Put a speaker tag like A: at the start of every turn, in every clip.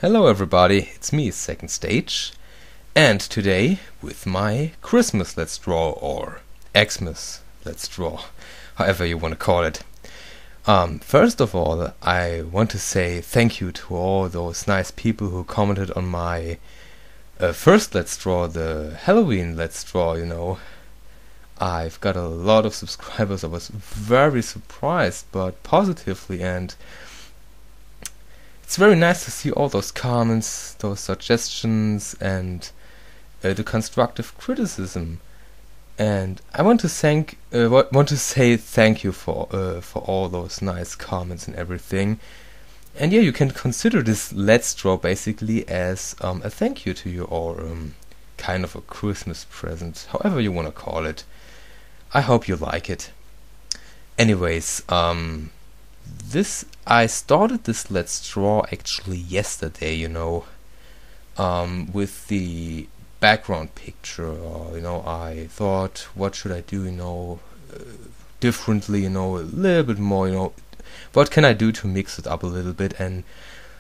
A: Hello everybody, it's me, Second Stage, and today with my Christmas Let's Draw, or Xmas Let's Draw, however you want to call it. First of all, I want to say thank you to all those nice people who commented on my first Let's Draw, the Halloween Let's Draw, you know. I've got a lot of subscribers. I was very surprised, but positively, and it's very nice to see all those comments, those suggestions, and the constructive criticism. And I want to say thank you for all those nice comments and everything. And yeah, you can consider this Let's Draw basically as a thank you to you, or kind of a Christmas present, however you want to call it. I hope you like it. Anyways, I started this Let's Draw actually yesterday, you know, with the background picture. I thought, what should I do, differently, a little bit more, what can I do to mix it up a little bit? And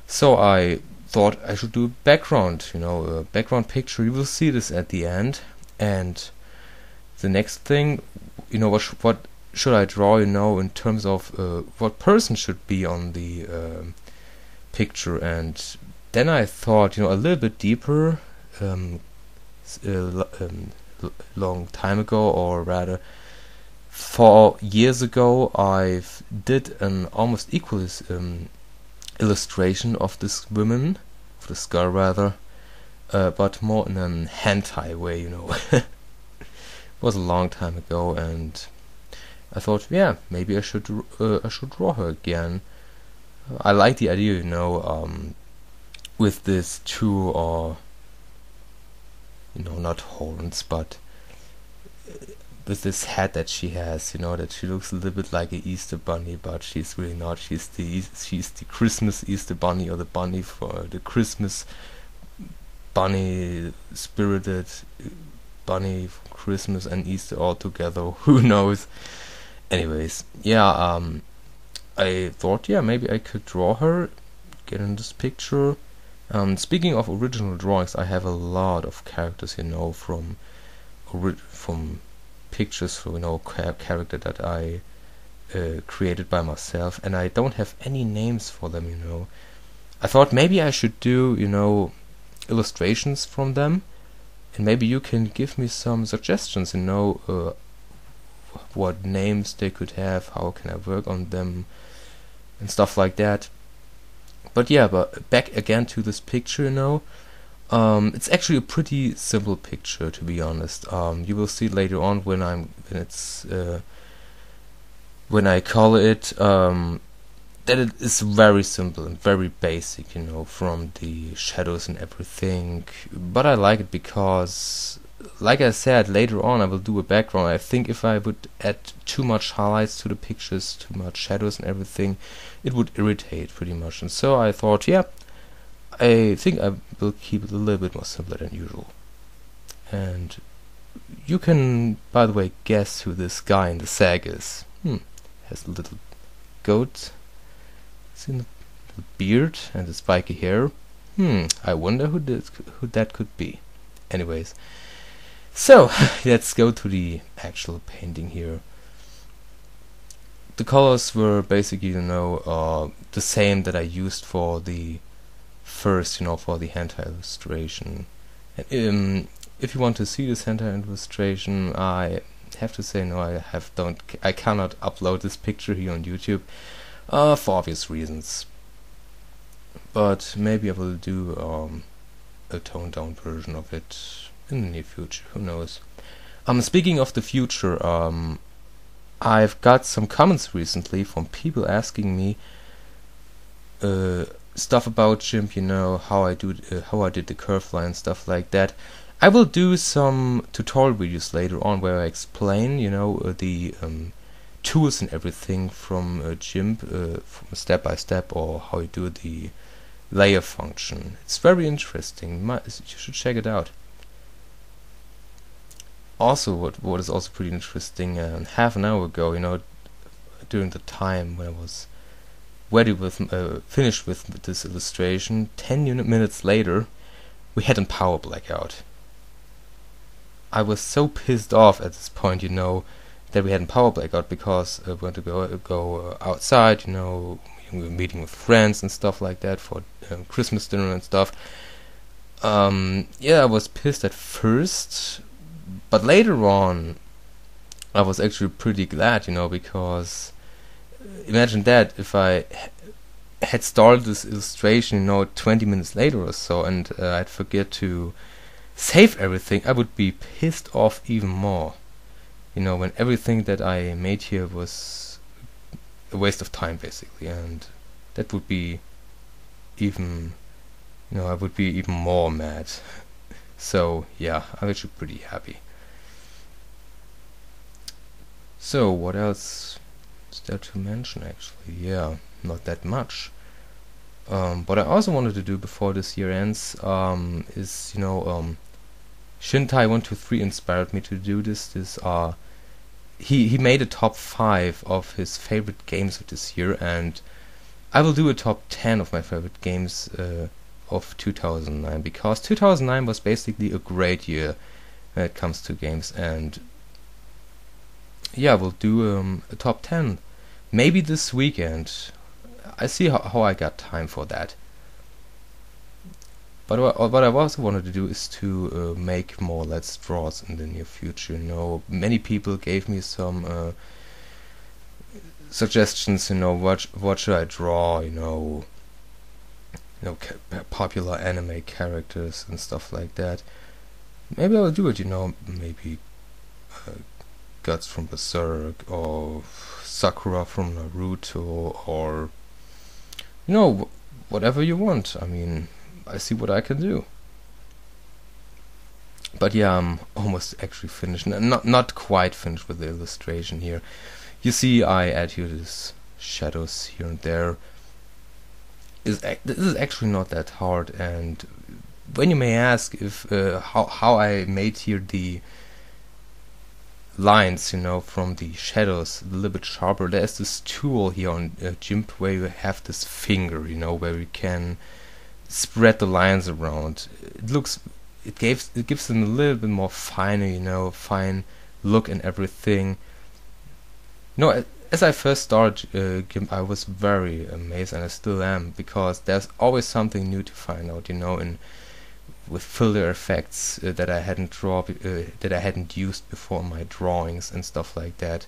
A: so I thought I should do a background, a background picture. You will see this at the end. And the next thing, what should I draw, in terms of what person should be on the picture. And then I thought, a little bit deeper, long time ago, or rather 4 years ago, I did an almost equal illustration of this woman, of this girl rather, but more in a hentai way, It was a long time ago, and I thought, yeah, maybe I should draw her again. I like the idea, with this two, not horns, but with this hat that she has, that she looks a little bit like an Easter bunny, but she's really not. She's the Christmas Easter bunny, or the bunny for the Christmas bunny, spirited bunny for Christmas and Easter all together. Who knows? Anyways, yeah, I thought, yeah, maybe I could draw her, get in this picture. Speaking of original drawings, I have a lot of characters, from pictures, character that I created by myself, and I don't have any names for them, I thought maybe I should do, illustrations from them, and maybe you can give me some suggestions, what names they could have, how can I work on them, and stuff like that. But yeah, back again to this picture, it's actually a pretty simple picture, to be honest. You will see later on when I call it, that it is very simple and very basic, from the shadows and everything. But I like it because, like I said, later on I will do a background. I think if I would add too much highlights to the pictures, too much shadows and everything, it would irritate pretty much. And so I thought, yeah, I think I will keep it a little bit more simpler than usual. And you can, by the way, guess who this guy in the sack is. Has a little goat, see the beard and the spiky hair. I wonder who that could be. Anyways, so let's go to the actual painting here. The colors were basically, the same that I used for the first, for the hentai illustration. And if you want to see this hentai illustration, I have to say no. I cannot upload this picture here on YouTube, for obvious reasons. But maybe I will do a toned down version of it in the near future. Who knows? Speaking of the future, I've got some comments recently from people asking me stuff about Gimp, how I did the curve line, stuff like that. I will do some tutorial videos later on where I explain, the tools and everything from Gimp, from step by step, or how you do the layer function. It's very interesting. You should check it out. Also, what is also pretty interesting, half an hour ago, during the time when I was finished with this illustration, 10 minutes later, we had a power blackout. I was so pissed off at this point, you know, that we had a power blackout, because we wanted to go outside, you know, we were meeting with friends and stuff like that for Christmas dinner and stuff. Yeah, I was pissed at first, but later on, I was actually pretty glad, you know, because imagine that if I had started this illustration, you know, 20 minutes later or so, and I'd forget to save everything, I would be pissed off even more. You know, when everything that I made here was a waste of time, basically, and that would be even, you know, I would be even more mad. So, yeah, I'm actually pretty happy. So, what else is there to mention, actually? Yeah, not that much. What I also wanted to do before this year ends is, you know, Shintai123 inspired me to do this. He made a top 5 of his favorite games of this year, and I will do a top 10 of my favorite games of 2009, because 2009 was basically a great year when it comes to games, and yeah, we'll do a top 10 maybe this weekend. I see how I got time for that. But what I also wanted to do is to make more Let's Draws in the near future. You know, many people gave me some suggestions. You know, what should I draw? You know, popular anime characters and stuff like that. Maybe I'll do it. You know, maybe Guts from Berserk, or Sakura from Naruto, or you know, whatever you want. I mean, I see what I can do. But yeah, I'm almost actually finished. Not quite finished with the illustration here. You see, I add here these shadows here and there. This is actually not that hard. And when you may ask if how I made here the lines, you know, from the shadows a little bit sharper, there's this tool here on Gimp where you have this finger, you know, where you can spread the lines around. It gives them a little bit more finer, you know, fine look and everything. You know, as I first started Gimp, I was very amazed, and I still am, because there's always something new to find out, you know, and with filter effects that I hadn't used before in my drawings and stuff like that.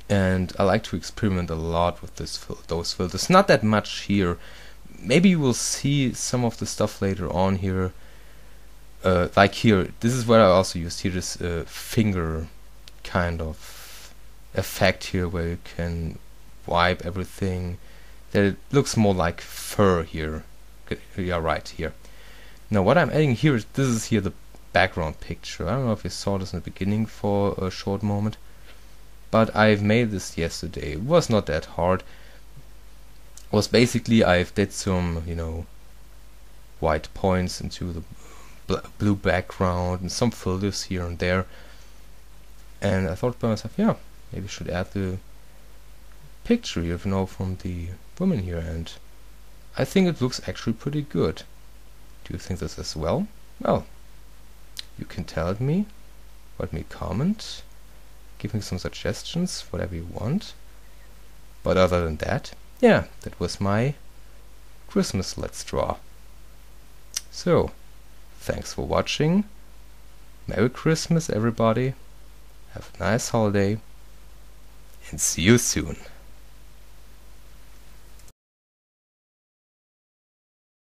A: And I like to experiment a lot with those filters. Not that much here. Maybe you will see some of the stuff later on here. Like here, this is where I also used here this finger kind of effect here, where you can wipe everything. That it looks more like fur here. Yeah, right here. Now what I'm adding here is, this is here the background picture. I don't know if you saw this in the beginning for a short moment, but I've made this yesterday. It was not that hard. It was basically, I've did some, you know, white points into the blue background and some filters here and there, and I thought by myself, yeah, maybe I should add the picture here, you know, from the woman here, and I think it looks actually pretty good. Do you think this as well? Well, you can tell me, write me a comment, give me some suggestions, whatever you want. But other than that, yeah, that was my Christmas Let's Draw. So, thanks for watching. Merry Christmas, everybody. Have a nice holiday, and see you soon.